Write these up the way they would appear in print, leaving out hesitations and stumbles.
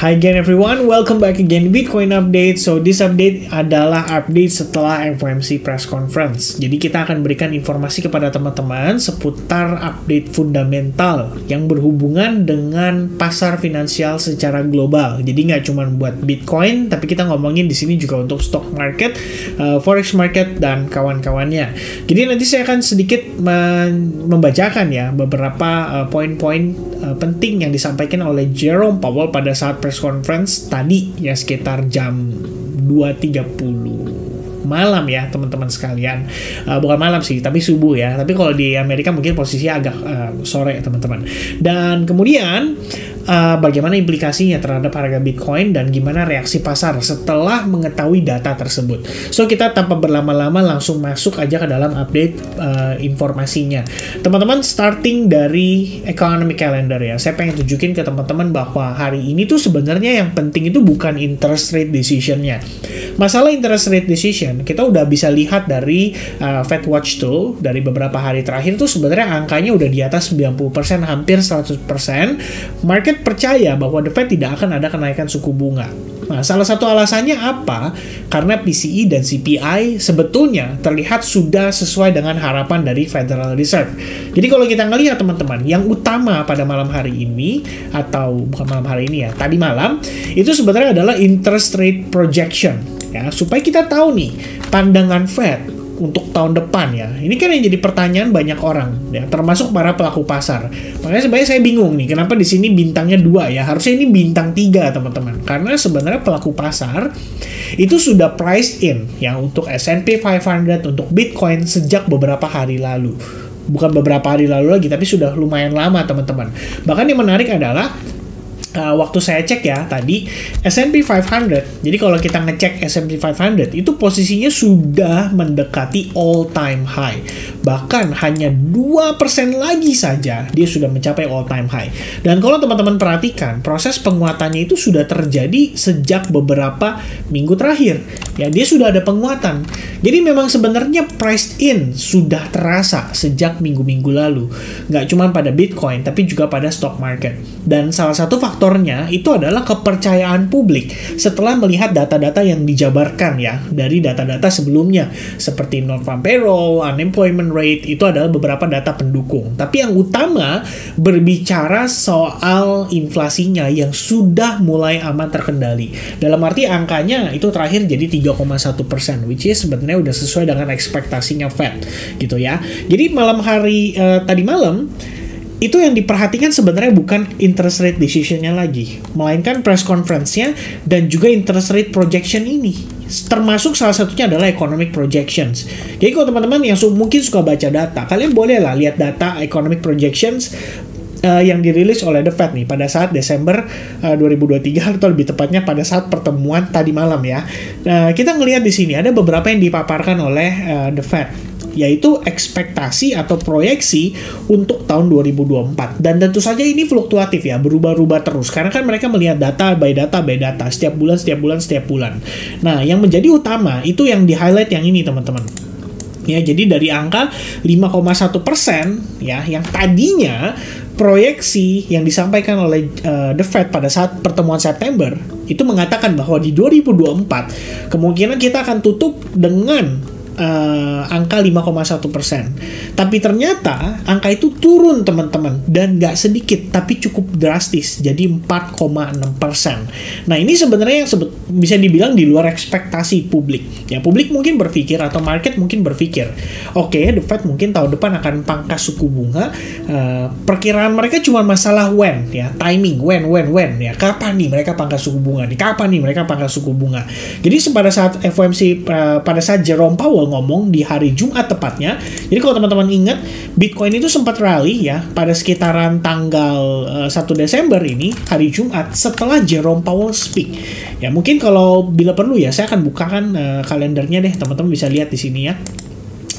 Hi again everyone, welcome back again Bitcoin Update. So this update adalah update setelah FOMC press conference. Jadi kita akan berikan informasi kepada teman-teman seputar update fundamental yang berhubungan dengan pasar finansial secara global. Jadi nggak cuma buat Bitcoin, tapi kita ngomongin di sini juga untuk stock market, forex market dan kawan-kawannya. Jadi nanti saya akan sedikit membacakan ya beberapa poin-poin penting yang disampaikan oleh Jerome Powell pada saat press conference tadi ya sekitar jam 2.30 malam ya teman-teman sekalian. Bukan malam sih, tapi subuh ya. Tapi kalau di Amerika mungkin posisinya agak sore teman-teman. Dan kemudian bagaimana implikasinya terhadap harga Bitcoin dan gimana reaksi pasar setelah mengetahui data tersebut. So kita tanpa berlama-lama langsung masuk aja ke dalam update informasinya. Teman-teman, starting dari economic calendar ya. Saya pengen tunjukin ke teman-teman bahwa hari ini tuh sebenarnya yang penting itu bukan interest rate decision-nya. Masalah interest rate decision kita udah bisa lihat dari Fed Watch Tool dari beberapa hari terakhir tuh sebenarnya angkanya udah di atas 90%, hampir 100%. Market percaya bahwa The Fed tidak akan ada kenaikan suku bunga. Nah, salah satu alasannya apa? Karena PCE dan CPI sebetulnya terlihat sudah sesuai dengan harapan dari Federal Reserve. Jadi kalau kita ngelihat teman-teman, yang utama pada malam hari ini, atau bukan malam hari ini ya, tadi malam, itu sebenarnya adalah interest rate projection. Ya, supaya kita tahu nih, pandangan Fed untuk tahun depan ya. Ini kan yang jadi pertanyaan banyak orang ya, termasuk para pelaku pasar. Makanya sebenarnya saya bingung nih, kenapa di sini bintangnya 2 ya? Harusnya ini bintang 3 teman-teman. Karena sebenarnya pelaku pasar itu sudah priced in ya untuk S&P 500, untuk Bitcoin sejak beberapa hari lalu. Bukan beberapa hari lalu lagi, tapi sudah lumayan lama teman-teman. Bahkan yang menarik adalah waktu saya cek ya tadi S&P 500, jadi kalau kita ngecek S&P 500 itu posisinya sudah mendekati all time high, bahkan hanya 2% lagi saja dia sudah mencapai all time high. Dan kalau teman-teman perhatikan, proses penguatannya itu sudah terjadi sejak beberapa minggu terakhir ya, dia sudah ada penguatan. Jadi memang sebenarnya priced in sudah terasa sejak minggu-minggu lalu, nggak cuma pada Bitcoin tapi juga pada stock market. Dan salah satu faktornya itu adalah kepercayaan publik setelah melihat data-data yang dijabarkan ya dari data-data sebelumnya seperti non-farm payroll, unemployment rate, itu adalah beberapa data pendukung. Tapi yang utama berbicara soal inflasinya yang sudah mulai aman terkendali. Dalam arti angkanya itu terakhir jadi 3,1%, which is sebenarnya udah sesuai dengan ekspektasinya Fed gitu ya. Jadi malam hari tadi malam itu yang diperhatikan sebenarnya bukan interest rate decision-nya lagi, melainkan press conference-nya dan juga interest rate projection ini. Termasuk salah satunya adalah economic projections. Jadi kalau teman-teman yang mungkin suka baca data, kalian boleh lah lihat data economic projections yang dirilis oleh The Fed nih pada saat Desember 2023 atau lebih tepatnya pada saat pertemuan tadi malam ya. Kita ngelihat di sini ada beberapa yang dipaparkan oleh The Fed, yaitu ekspektasi atau proyeksi untuk tahun 2024. Dan tentu saja ini fluktuatif ya, berubah-ubah terus. Karena kan mereka melihat data by data by data, setiap bulan. Nah, yang menjadi utama itu yang di-highlight yang ini teman-teman. Ya, jadi dari angka 5,1% ya, yang tadinya proyeksi yang disampaikan oleh The Fed pada saat pertemuan September itu mengatakan bahwa di 2024 kemungkinan kita akan tutup dengan angka 5,1%. Tapi ternyata angka itu turun teman-teman, dan nggak sedikit tapi cukup drastis jadi 4,6%. Nah, ini sebenarnya yang bisa dibilang di luar ekspektasi publik. Ya, publik mungkin berpikir atau market mungkin berpikir, oke, The Fed mungkin tahun depan akan pangkas suku bunga. Perkiraan mereka cuma masalah when ya, timing, when ya, kapan nih mereka pangkas suku bunga nih, kapan nih mereka pangkas suku bunga. Jadi pada saat FOMC pada saat Jerome Powell ngomong di hari Jumat tepatnya. Jadi kalau teman-teman ingat, Bitcoin itu sempat rally ya pada sekitaran tanggal 1 Desember ini, hari Jumat, setelah Jerome Powell speak. Ya, mungkin kalau bila perlu ya saya akan bukakan kalendernya deh, teman-teman bisa lihat di sini ya.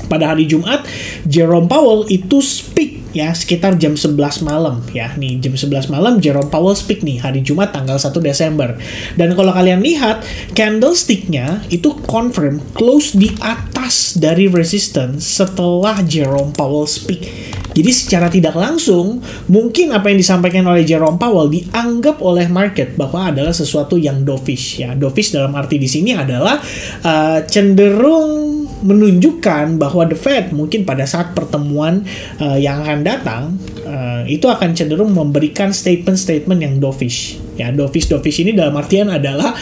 Pada hari Jumat, Jerome Powell itu speak ya sekitar jam 11 malam ya. Nih jam 11 malam Jerome Powell speak nih hari Jumat tanggal 1 Desember. Dan kalau kalian lihat candlestick-nya itu confirm close di atas dari resistance setelah Jerome Powell speak. Jadi secara tidak langsung, mungkin apa yang disampaikan oleh Jerome Powell dianggap oleh market bahwa adalah sesuatu yang dovish. Ya, dovish dalam arti di sini adalah cenderung menunjukkan bahwa the Fed mungkin pada saat pertemuan yang akan datang itu akan cenderung memberikan statement-statement yang dovish. Ya, dovish ini dalam artian adalah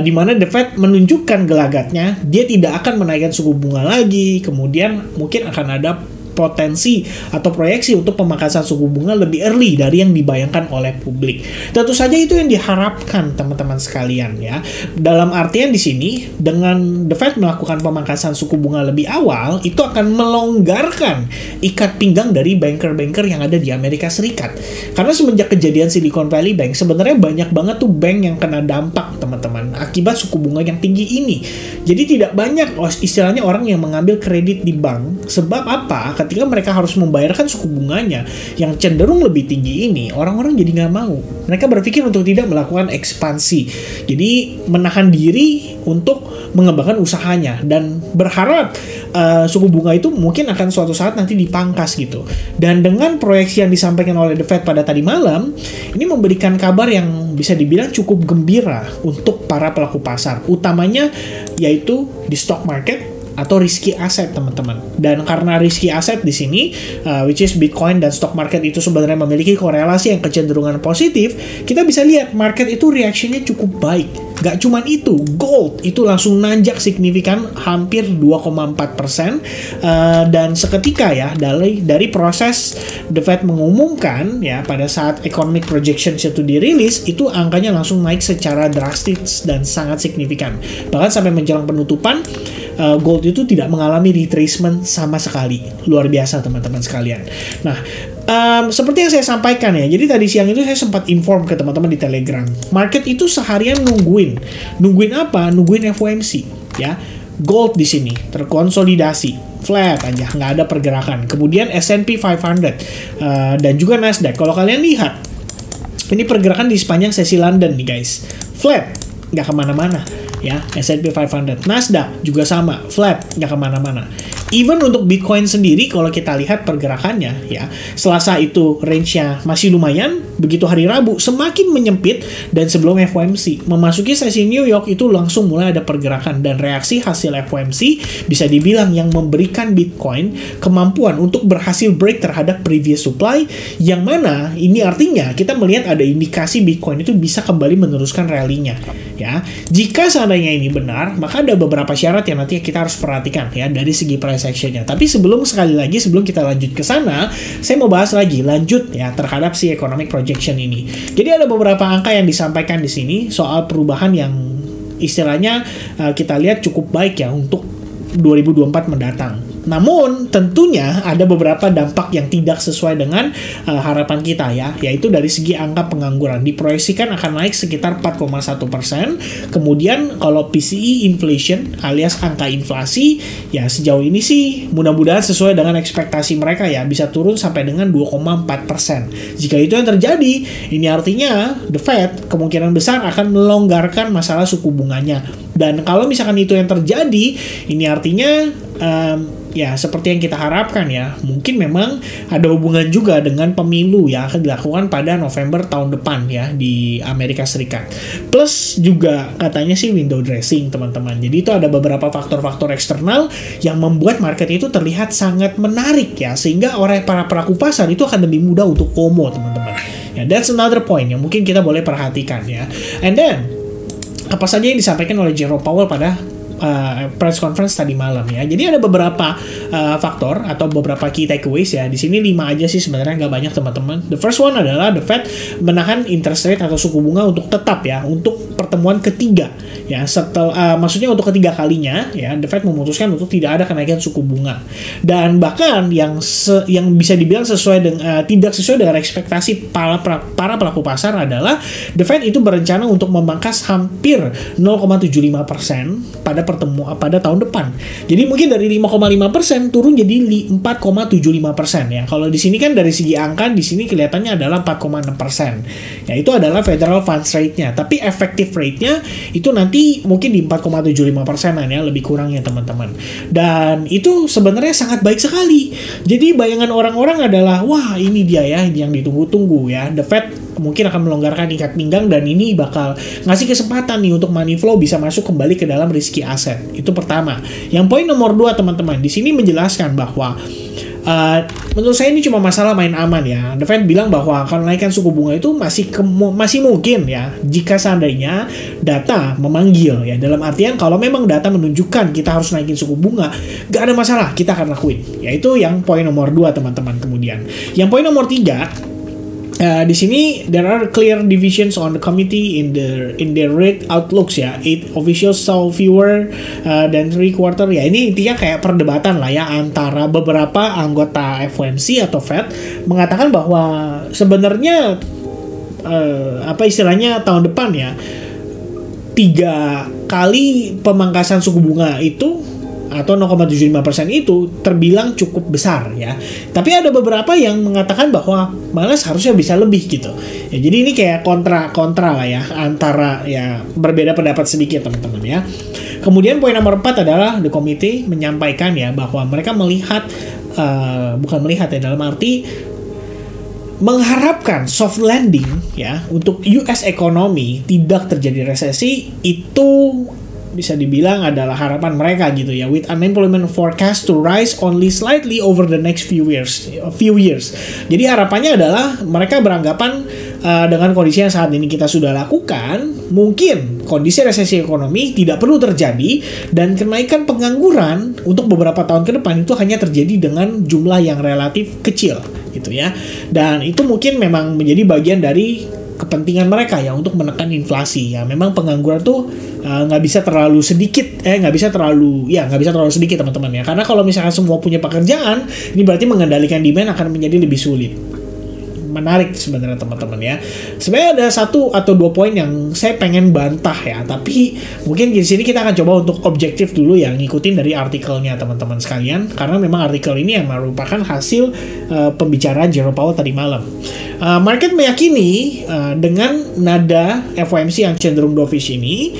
di mana the Fed menunjukkan gelagatnya, dia tidak akan menaikkan suku bunga lagi, kemudian mungkin akan ada potensi atau proyeksi untuk pemangkasan suku bunga lebih early dari yang dibayangkan oleh publik. Tentu saja itu yang diharapkan teman-teman sekalian ya. Dalam artian di sini dengan the Fed melakukan pemangkasan suku bunga lebih awal, itu akan melonggarkan ikat pinggang dari banker-banker yang ada di Amerika Serikat. Karena semenjak kejadian Silicon Valley Bank, sebenarnya banyak banget tuh bank yang kena dampak teman-teman akibat suku bunga yang tinggi ini. Jadi tidak banyak istilahnya orang yang mengambil kredit di bank. Sebab apa? Ketika mereka harus membayarkan suku bunganya yang cenderung lebih tinggi ini, orang-orang jadi nggak mau. Mereka berpikir untuk tidak melakukan ekspansi. Jadi menahan diri untuk mengembangkan usahanya dan berharap suku bunga itu mungkin akan suatu saat nanti dipangkas gitu. Dan dengan proyeksi yang disampaikan oleh The Fed pada tadi malam, ini memberikan kabar yang bisa dibilang cukup gembira untuk para pelaku pasar, utamanya yaitu di stock market atau risky asset teman-teman. Dan karena risky asset di sini, which is Bitcoin dan stock market itu sebenarnya memiliki korelasi yang kecenderungan positif, kita bisa lihat market itu reaksinya cukup baik. Gak cuman itu, gold itu langsung nanjak signifikan hampir 2,4%, dan seketika ya dari proses The Fed mengumumkan ya pada saat economic projections itu dirilis, itu angkanya langsung naik secara drastis dan sangat signifikan. Bahkan sampai menjelang penutupan, gold itu tidak mengalami retracement sama sekali. Luar biasa teman-teman sekalian. Nah, seperti yang saya sampaikan ya, jadi tadi siang itu saya sempat inform ke teman-teman di Telegram. Market itu seharian nungguin apa? Nungguin FOMC ya. Gold di sini terkonsolidasi flat aja, nggak ada pergerakan. Kemudian S&P 500 dan juga Nasdaq. Kalau kalian lihat, ini pergerakan di sepanjang sesi London nih guys, flat, nggak kemana-mana ya. S&P 500, Nasdaq juga sama, flat, nggak kemana-mana. Even untuk Bitcoin sendiri, kalau kita lihat pergerakannya ya, Selasa itu range-nya masih lumayan, begitu hari Rabu semakin menyempit, dan sebelum FOMC memasuki sesi New York itu langsung mulai ada pergerakan, dan reaksi hasil FOMC bisa dibilang yang memberikan Bitcoin kemampuan untuk berhasil break terhadap previous supply, yang mana ini artinya kita melihat ada indikasi Bitcoin itu bisa kembali meneruskan rally-nya ya. Jika seandainya ini benar, maka ada beberapa syarat yang nanti kita harus perhatikan ya dari segi price action-nya. Tapi sebelum kita lanjut ke sana, saya mau bahas lagi lanjut ya terhadap si economic projection ini. Jadi ada beberapa angka yang disampaikan di sini soal perubahan yang istilahnya kita lihat cukup baik ya untuk 2024 mendatang. Namun tentunya ada beberapa dampak yang tidak sesuai dengan harapan kita ya, yaitu dari segi angka pengangguran diproyeksikan akan naik sekitar 4,1%. Kemudian kalau PCE inflation alias angka inflasi ya sejauh ini sih mudah-mudahan sesuai dengan ekspektasi mereka ya, bisa turun sampai dengan 2,4%. Jika itu yang terjadi, ini artinya The Fed kemungkinan besar akan melonggarkan masalah suku bunganya. Dan kalau misalkan itu yang terjadi, ini artinya ya seperti yang kita harapkan ya, mungkin memang ada hubungan juga dengan pemilu yang akan dilakukan pada November tahun depan ya di Amerika Serikat. Plus juga katanya sih window dressing teman-teman. Jadi itu ada beberapa faktor-faktor eksternal yang membuat market itu terlihat sangat menarik ya, sehingga para pelaku pasar itu akan lebih mudah untuk FOMO teman-teman. Ya, that's another point yang mungkin kita boleh perhatikan ya. And then apa saja yang disampaikan oleh Jerome Powell pada press conference tadi malam ya. Jadi ada beberapa faktor atau beberapa key takeaways ya. Di sini 5 aja sih sebenarnya, nggak banyak teman-teman. The first one adalah The Fed menahan interest rate atau suku bunga untuk tetap ya untuk pertemuan ketiga ya. Maksudnya untuk ketiga kalinya ya, The Fed memutuskan untuk tidak ada kenaikan suku bunga. Dan bahkan yang bisa dibilang tidak sesuai dengan ekspektasi para pelaku pasar adalah The Fed itu berencana untuk memangkas hampir 0,75% pada pada tahun depan. Jadi mungkin dari 5,5% turun jadi 4,75% ya. Kalau di sini kan dari segi angka di sini kelihatannya adalah 4,6%. Ya itu adalah federal funds rate-nya. Tapi effective rate-nya itu nanti mungkin di 4,75%-an ya, lebih kurangnya teman-teman. Dan itu sebenarnya sangat baik sekali. Jadi bayangan orang-orang adalah wah ini dia ya yang ditunggu-tunggu ya. The Fed mungkin akan melonggarkan ikat pinggang dan ini bakal ngasih kesempatan nih untuk money flow bisa masuk kembali ke dalam risky aset. Itu pertama. Yang poin nomor 2 teman-teman, di sini menjelaskan bahwa menurut saya ini cuma masalah main aman ya. The Fed bilang bahwa kenaikan suku bunga itu masih mungkin ya jika seandainya data memanggil ya. Dalam artian kalau memang data menunjukkan kita harus naikin suku bunga, gak ada masalah, kita akan lakuin. Yaitu yang poin nomor 2 teman-teman. Kemudian yang poin nomor 3, di sini there are clear divisions on the committee in the rate outlooks ya. 8 officials saw fewer than 3/4 ya. Ini intinya kayak perdebatan lah ya antara beberapa anggota FOMC atau Fed mengatakan bahwa sebenarnya apa istilahnya tahun depan ya 3 kali pemangkasan suku bunga itu atau 0,75% itu terbilang cukup besar ya. Tapi ada beberapa yang mengatakan bahwa malah harusnya bisa lebih gitu. Ya, jadi ini kayak kontra lah ya, antara ya berbeda pendapat sedikit teman-teman ya. Kemudian poin nomor 4 adalah the committee menyampaikan ya bahwa mereka melihat bukan melihat ya dalam arti mengharapkan soft landing ya untuk US economy tidak terjadi resesi itu bisa dibilang adalah harapan mereka gitu ya, with unemployment forecast to rise only slightly over the next few years. Jadi harapannya adalah mereka beranggapan dengan kondisi yang saat ini kita sudah lakukan, mungkin kondisi resesi ekonomi tidak perlu terjadi dan kenaikan pengangguran untuk beberapa tahun ke depan itu hanya terjadi dengan jumlah yang relatif kecil gitu ya. Dan itu mungkin memang menjadi bagian dari kepentingan mereka ya untuk menekan inflasi ya. Memang pengangguran tuh nggak bisa terlalu sedikit teman-teman ya, karena kalau misalkan semua punya pekerjaan ini berarti mengendalikan demand akan menjadi lebih sulit. Menarik sebenarnya teman-teman ya. Sebenarnya ada 1 atau 2 poin yang saya pengen bantah ya, tapi mungkin di sini kita akan coba untuk objektif dulu ya, ngikutin dari artikelnya teman-teman sekalian, karena memang artikel ini yang merupakan hasil pembicaraan Jerome Powell tadi malam. Market meyakini dengan nada FOMC yang cenderung dovish ini,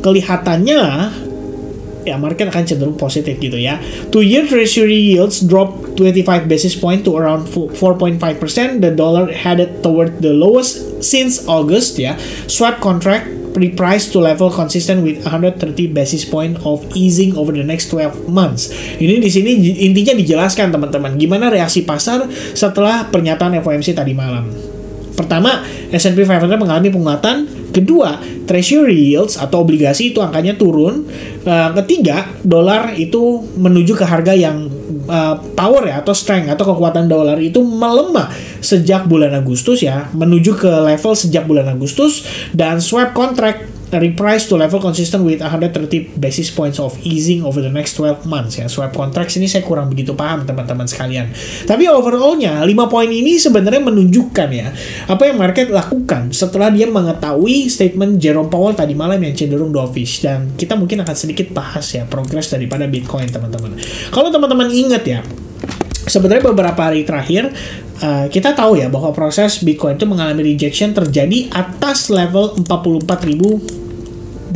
kelihatannya ya market akan cenderung positif gitu ya. 2-year treasury yields drop 25 basis point to around 4.5%. The dollar headed toward the lowest since August ya. Swap contract repriced to level consistent with 130 basis point of easing over the next 12 months. Ini di sini intinya dijelaskan teman-teman gimana reaksi pasar setelah pernyataan FOMC tadi malam. Pertama, S&P 500 mengalami penguatan. Kedua, treasury yields atau obligasi itu angkanya turun. Ketiga, dolar itu menuju ke harga yang power ya, atau strength atau kekuatan dolar itu melemah sejak bulan Agustus ya, menuju ke level sejak bulan Agustus, dan swap contract reprice to level consistent with 130 basis points of easing over the next 12 months ya. Swap contracts ini saya kurang begitu paham teman-teman sekalian. Tapi overallnya 5 poin ini sebenarnya menunjukkan ya apa yang market lakukan setelah dia mengetahui statement Jerome Powell tadi malam yang cenderung dovish, dan kita mungkin akan sedikit bahas ya progres daripada Bitcoin teman-teman. Kalau teman-teman ingat ya, sebenarnya beberapa hari terakhir kita tahu ya bahwa proses Bitcoin itu mengalami rejection terjadi atas level 44.336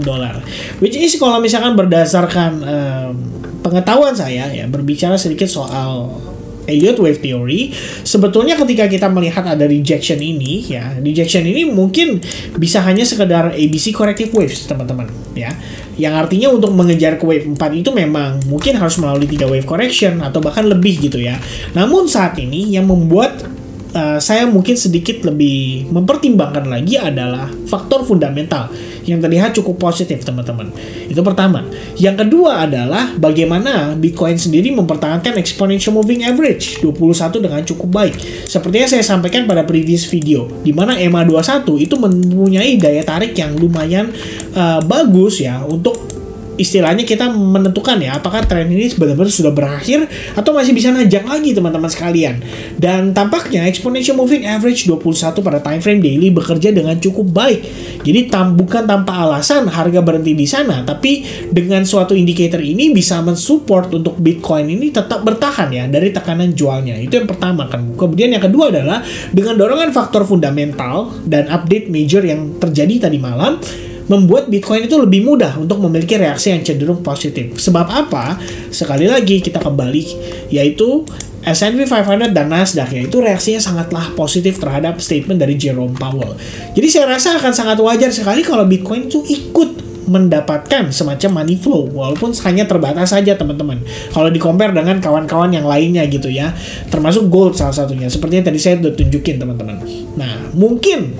dolar, which is kalau misalkan berdasarkan pengetahuan saya ya, berbicara sedikit soal Elliott Wave Theory, sebetulnya ketika kita melihat ada rejection ini ya, rejection ini mungkin bisa hanya sekedar ABC corrective waves teman-teman ya, yang artinya untuk mengejar ke wave 4 itu memang mungkin harus melalui 3 wave correction atau bahkan lebih gitu ya. Namun saat ini yang membuat saya mungkin sedikit lebih mempertimbangkan lagi adalah faktor fundamental yang terlihat cukup positif teman-teman. Itu pertama. Yang kedua adalah bagaimana Bitcoin sendiri mempertahankan exponential moving average 21 dengan cukup baik. Seperti yang saya sampaikan pada previous video, di mana EMA21 itu mempunyai daya tarik yang lumayan bagus ya untuk istilahnya kita menentukan ya apakah tren ini benar-benar sudah berakhir atau masih bisa nanjak lagi teman-teman sekalian. Dan tampaknya exponential moving average 21 pada time frame daily bekerja dengan cukup baik. Jadi bukan tanpa alasan harga berhenti di sana, tapi dengan suatu indikator ini bisa mensupport untuk Bitcoin ini tetap bertahan ya dari tekanan jualnya. Itu yang pertama kan. Kemudian yang kedua adalah dengan dorongan faktor fundamental dan update major yang terjadi tadi malam, membuat Bitcoin itu lebih mudah untuk memiliki reaksi yang cenderung positif. Sebab apa? Sekali lagi kita kembali, yaitu S&P 500 dan Nasdaq, yaitu reaksinya sangatlah positif terhadap statement dari Jerome Powell. Jadi saya rasa akan sangat wajar sekali kalau Bitcoin itu ikut mendapatkan semacam money flow, walaupun hanya terbatas saja teman-teman. Kalau di-compare dengan kawan-kawan yang lainnya gitu ya, termasuk gold salah satunya, seperti yang tadi saya udah tunjukin teman-teman. Nah, mungkin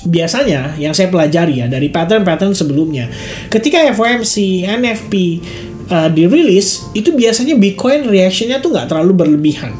biasanya yang saya pelajari ya dari pattern-pattern sebelumnya, ketika FOMC, NFP dirilis, itu biasanya Bitcoin reaction-nya tuh nggak terlalu berlebihan.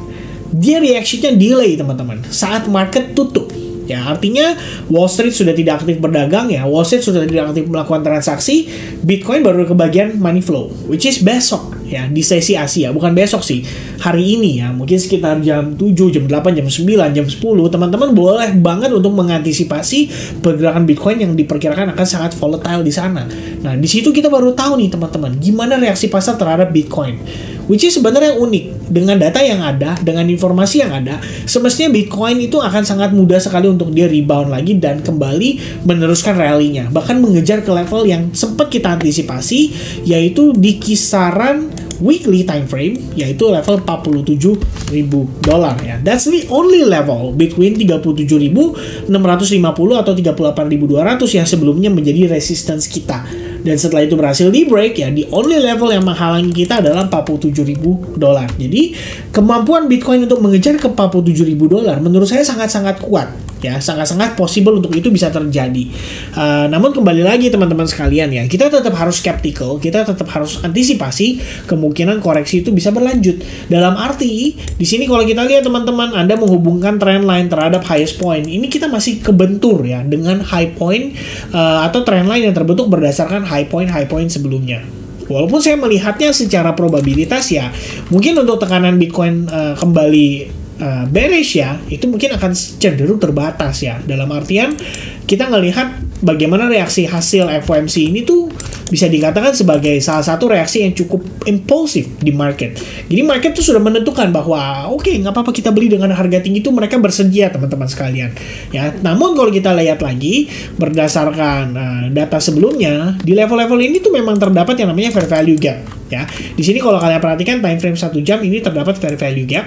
Dia reaction-nya delay teman-teman, saat market tutup. Ya, artinya Wall Street sudah tidak aktif berdagang ya, Wall Street sudah tidak aktif melakukan transaksi, Bitcoin baru ke bagian money flow, which is besok ya, di sesi Asia, bukan besok sih, hari ini ya, mungkin sekitar jam 7, jam 8, jam 9, jam 10, teman-teman boleh banget untuk mengantisipasi pergerakan Bitcoin yang diperkirakan akan sangat volatile di sana. Nah, di situ kita baru tahu nih teman-teman, gimana reaksi pasar terhadap Bitcoin. Which is sebenarnya unik. Dengan data yang ada, dengan informasi yang ada, semestinya Bitcoin itu akan sangat mudah sekali untuk dia rebound lagi dan kembali meneruskan rally-nya. Bahkan mengejar ke level yang sempat kita antisipasi, yaitu di kisaran weekly time frame, yaitu level $47.000 ya. That's the only level between 37.650 atau 38.200 yang sebelumnya menjadi resistance kita. Dan setelah itu berhasil di break ya, the only level yang menghalangi kita adalah $47.000. Jadi kemampuan Bitcoin untuk mengejar ke $47.000 menurut saya sangat-sangat kuat ya, sangat-sangat possible untuk itu bisa terjadi. Namun kembali lagi teman-teman sekalian ya, kita tetap harus skeptical, kita tetap harus antisipasi kemungkinan koreksi itu bisa berlanjut. Dalam arti di sini kalau kita lihat teman-teman, Anda menghubungkan trend line terhadap highest point, ini kita masih kebentur ya dengan high point atau trend line yang terbentuk berdasarkan high point sebelumnya. Walaupun saya melihatnya secara probabilitas ya, mungkin untuk tekanan Bitcoin kembali bearish ya, itu mungkin akan cenderung terbatas ya. Dalam artian kita ngelihat bagaimana reaksi hasil FOMC ini tuh bisa dikatakan sebagai salah satu reaksi yang cukup impulsif di market. Jadi market tuh sudah menentukan bahwa oke, nggak apa-apa kita beli dengan harga tinggi, itu mereka bersedia teman-teman sekalian ya. Namun kalau kita lihat lagi berdasarkan data sebelumnya, di level-level ini tuh memang terdapat yang namanya fair value gap ya. Di sini kalau kalian perhatikan time frame 1 jam ini terdapat fair value gap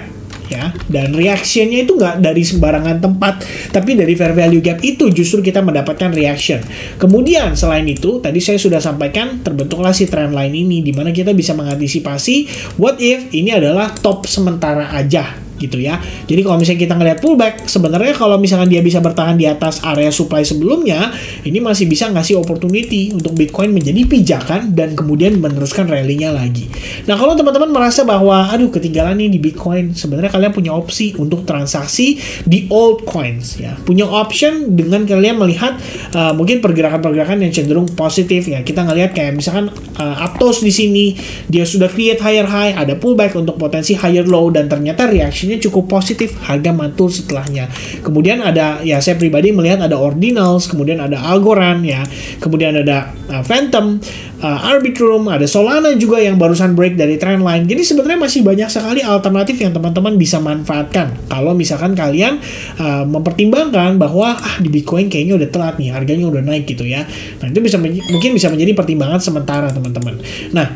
ya, dan reactionnya itu nggak dari sembarangan tempat, tapi dari fair value gap itu justru kita mendapatkan reaction. Kemudian selain itu tadi saya sudah sampaikan, terbentuklah si trend line ini, di mana kita bisa mengantisipasi what if ini adalah top sementara aja gitu ya. Jadi kalau misalnya kita ngelihat pullback, sebenarnya kalau misalkan dia bisa bertahan di atas area supply sebelumnya, ini masih bisa ngasih opportunity untuk Bitcoin menjadi pijakan dan kemudian meneruskan rally-nya lagi. Nah, kalau teman-teman merasa bahwa aduh ketinggalan nih di Bitcoin, sebenarnya kalian punya opsi untuk transaksi di altcoins ya. Punya option dengan kalian melihat mungkin pergerakan-pergerakan yang cenderung positif ya. Kita ngelihat kayak misalkan Aptos di sini dia sudah create higher high, ada pullback untuk potensi higher low, dan ternyata reaksi cukup positif, harga mantul setelahnya. Kemudian ada ya, saya pribadi melihat ada Ordinals, kemudian ada Algorand ya, kemudian ada Phantom, Arbitrum, ada Solana juga yang barusan break dari trendline. Jadi sebenarnya masih banyak sekali alternatif yang teman-teman bisa manfaatkan kalau misalkan kalian mempertimbangkan bahwa di Bitcoin kayaknya udah telat nih, harganya udah naik gitu ya. Nah, itu mungkin bisa menjadi pertimbangan sementara teman-teman. Nah,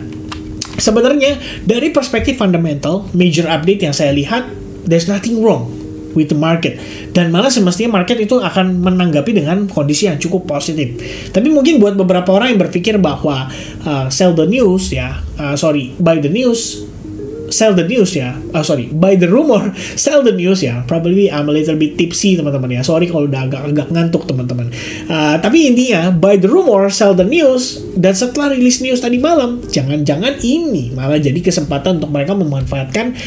sebenarnya dari perspektif fundamental, major update yang saya lihat, there's nothing wrong with the market, dan malah semestinya market itu akan menanggapi dengan kondisi yang cukup positif. Tapi mungkin buat beberapa orang yang berpikir bahwa sell the news ya, buy the news, sell the news ya, buy the rumor, sell the news ya. Probably I'm a little bit tipsy teman-teman ya, sorry kalau udah agak ngantuk teman-teman. Tapi intinya buy the rumor, sell the news, dan setelah rilis news tadi malam, jangan-jangan ini malah jadi kesempatan untuk mereka memanfaatkan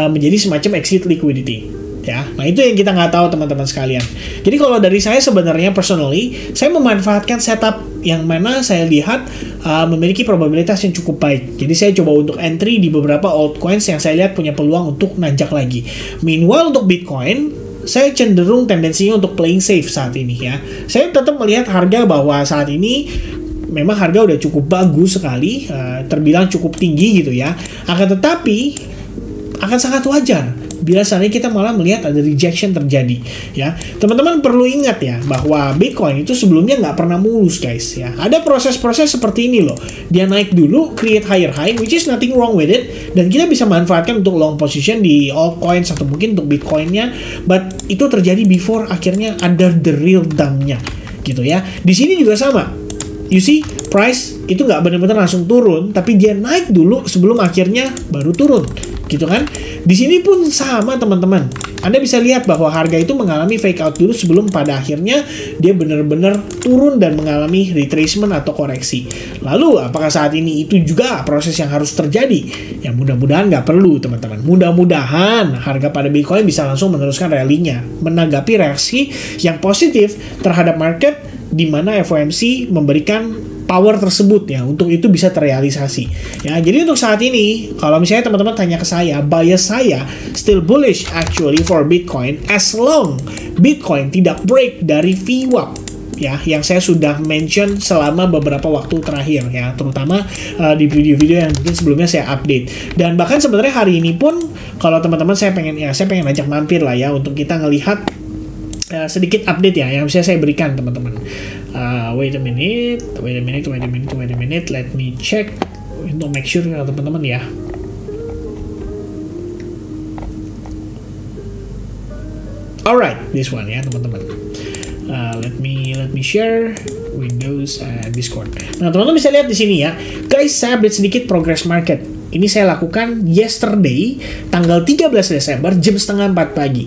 menjadi semacam exit liquidity. ya. Nah itu yang kita nggak tahu teman-teman sekalian. Jadi kalau dari saya sebenarnya personally, saya memanfaatkan setup yang mana saya lihat memiliki probabilitas yang cukup baik. Jadi saya coba untuk entry di beberapa altcoins yang saya lihat punya peluang untuk nanjak lagi. Meanwhile untuk Bitcoin, saya cenderung tendensinya untuk playing safe saat ini ya. Saya tetap melihat harga bahwa saat ini memang harga udah cukup bagus sekali, terbilang cukup tinggi gitu ya. Akan tetapi akan sangat wajar bila seandainya kita malah melihat ada rejection terjadi ya. Teman-teman perlu ingat ya bahwa Bitcoin itu sebelumnya nggak pernah mulus guys ya. Ada proses-proses seperti ini loh. Dia naik dulu, create higher high, which is nothing wrong with it, dan kita bisa manfaatkan untuk long position di altcoins atau mungkin untuk Bitcoinnya. But itu terjadi before akhirnya ada the real dumpnya gitu ya. Di sini juga sama. You see, price itu nggak benar-benar langsung turun, tapi dia naik dulu sebelum akhirnya baru turun, gitu kan? Di sini pun sama teman-teman. Anda bisa lihat bahwa harga itu mengalami fake out dulu sebelum pada akhirnya dia benar-benar turun dan mengalami retracement atau koreksi. Lalu, apakah saat ini itu juga proses yang harus terjadi? Ya mudah-mudahan nggak perlu teman-teman. Mudah-mudahan harga pada Bitcoin bisa langsung meneruskan rally-nya, menanggapi reaksi yang positif terhadap market di mana FOMC memberikan power tersebut ya untuk itu bisa terrealisasi ya. Jadi untuk saat ini kalau misalnya teman-teman tanya ke saya, bias saya still bullish actually for Bitcoin as long Bitcoin tidak break dari VWAP ya, yang saya sudah mention selama beberapa waktu terakhir ya, terutama di video-video yang mungkin sebelumnya saya update. Dan bahkan sebenarnya hari ini pun kalau teman-teman saya pengen ajak mampir lah ya untuk kita ngelihat sedikit update ya yang bisa saya berikan teman-teman. Wait a minute, let me check untuk make sure teman-teman ya. Alright, this one ya teman-teman. Let me share Windows Discord. Nah teman-teman bisa lihat di sini ya, guys. Saya update sedikit progress market. Ini saya lakukan yesterday, tanggal 13 Desember, jam 3:30 pagi.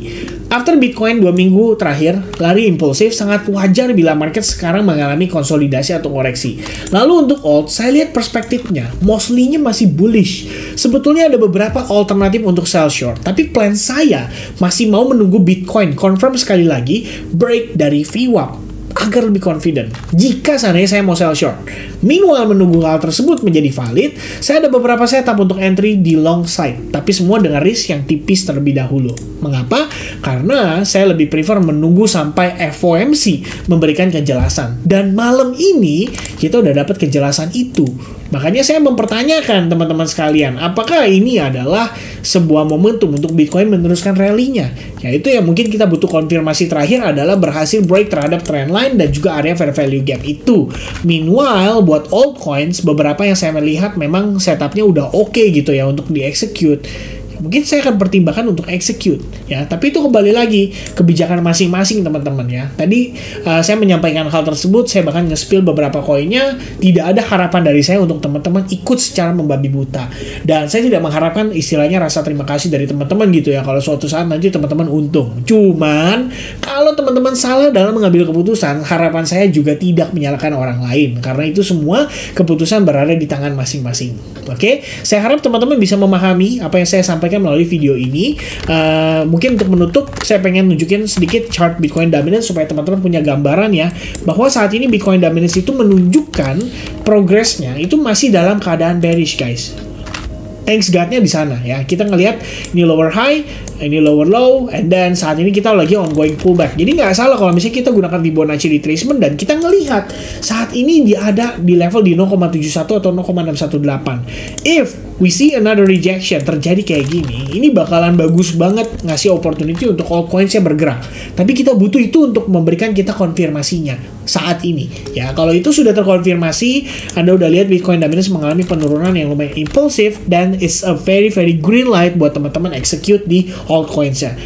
After Bitcoin 2 minggu terakhir, lari impulsif, sangat wajar bila market sekarang mengalami konsolidasi atau koreksi. Lalu untuk alt, saya lihat perspektifnya, mostly-nya masih bullish. Sebetulnya ada beberapa alternatif untuk sell short, tapi plan saya masih mau menunggu Bitcoin confirm sekali lagi, break dari VWAP, agar lebih confident jika seandainya saya mau sell short. Meanwhile, menunggu hal tersebut menjadi valid, saya ada beberapa setup untuk entry di long side, tapi semua dengan risk yang tipis terlebih dahulu. Mengapa? Karena saya lebih prefer menunggu sampai FOMC memberikan kejelasan. Dan malam ini kita udah dapat kejelasan itu. Makanya saya mempertanyakan teman-teman sekalian, apakah ini adalah sebuah momentum untuk Bitcoin meneruskan rally-nya? Yaitu yang mungkin kita butuh konfirmasi terakhir adalah berhasil break terhadap trendline dan juga area fair value gap itu. Meanwhile, buat altcoins, beberapa yang saya melihat memang setupnya udah oke gitu ya untuk di-execute. Mungkin saya akan pertimbangkan untuk execute ya, tapi itu kembali lagi kebijakan masing-masing teman-teman ya. Tadi saya menyampaikan hal tersebut, saya bahkan nge-spill beberapa koinnya. Tidak ada harapan dari saya untuk teman-teman ikut secara membabi buta, dan saya tidak mengharapkan istilahnya rasa terima kasih dari teman-teman gitu ya kalau suatu saat nanti teman-teman untung. Cuman kalau teman-teman salah dalam mengambil keputusan, harapan saya juga tidak menyalahkan orang lain, karena itu semua keputusan berada di tangan masing-masing. Oke, saya harap teman-teman bisa memahami apa yang saya sampaikan melalui video ini. Mungkin untuk menutup, saya pengen nunjukin sedikit chart Bitcoin dominance supaya teman-teman punya gambaran ya, bahwa saat ini Bitcoin dominance itu menunjukkan progresnya itu masih dalam keadaan bearish guys. Thanks God-nya di sana ya. Kita ngelihat ini lower high, ini lower low, and then saat ini kita lagi ongoing pullback. Jadi nggak salah kalau misalnya kita gunakan Fibonacci retracement dan kita ngelihat saat ini dia ada di level di 0,71 atau 0,618. If we see another rejection terjadi kayak gini, ini bakalan bagus banget ngasih opportunity untuk altcoins-nya bergerak. Tapi kita butuh itu untuk memberikan kita konfirmasinya saat ini ya. Kalau itu sudah terkonfirmasi, Anda udah lihat Bitcoin dominance mengalami penurunan yang lumayan impulsif, dan it's a very green light buat teman-teman execute di altcoins-nya.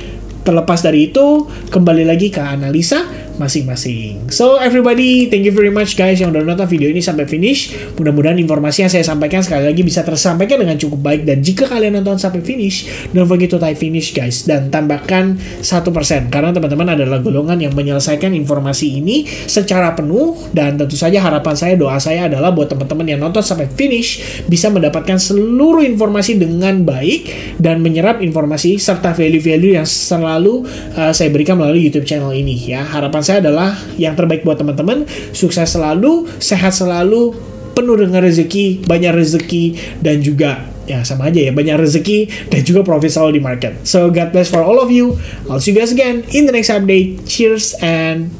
Terlepas dari itu, kembali lagi ke analisa, masing-masing. So everybody, thank you very much guys yang udah nonton video ini sampai finish. Mudah-mudahan informasi yang saya sampaikan sekali lagi bisa tersampaikan dengan cukup baik. Dan jika kalian nonton sampai finish, don't forget to type finish guys, dan tambahkan 1%, karena teman-teman adalah golongan yang menyelesaikan informasi ini secara penuh. Dan tentu saja harapan saya, doa saya adalah buat teman-teman yang nonton sampai finish bisa mendapatkan seluruh informasi dengan baik dan menyerap informasi serta value-value yang selalu saya berikan melalui YouTube channel ini ya. Harapan saya adalah yang terbaik buat teman-teman, sukses selalu, sehat selalu, penuh dengan rezeki, banyak rezeki, dan juga ya sama aja ya, banyak rezeki dan juga profit selalu di market. So God bless for all of you. I'll see you guys again in the next update. Cheers and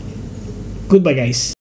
goodbye guys.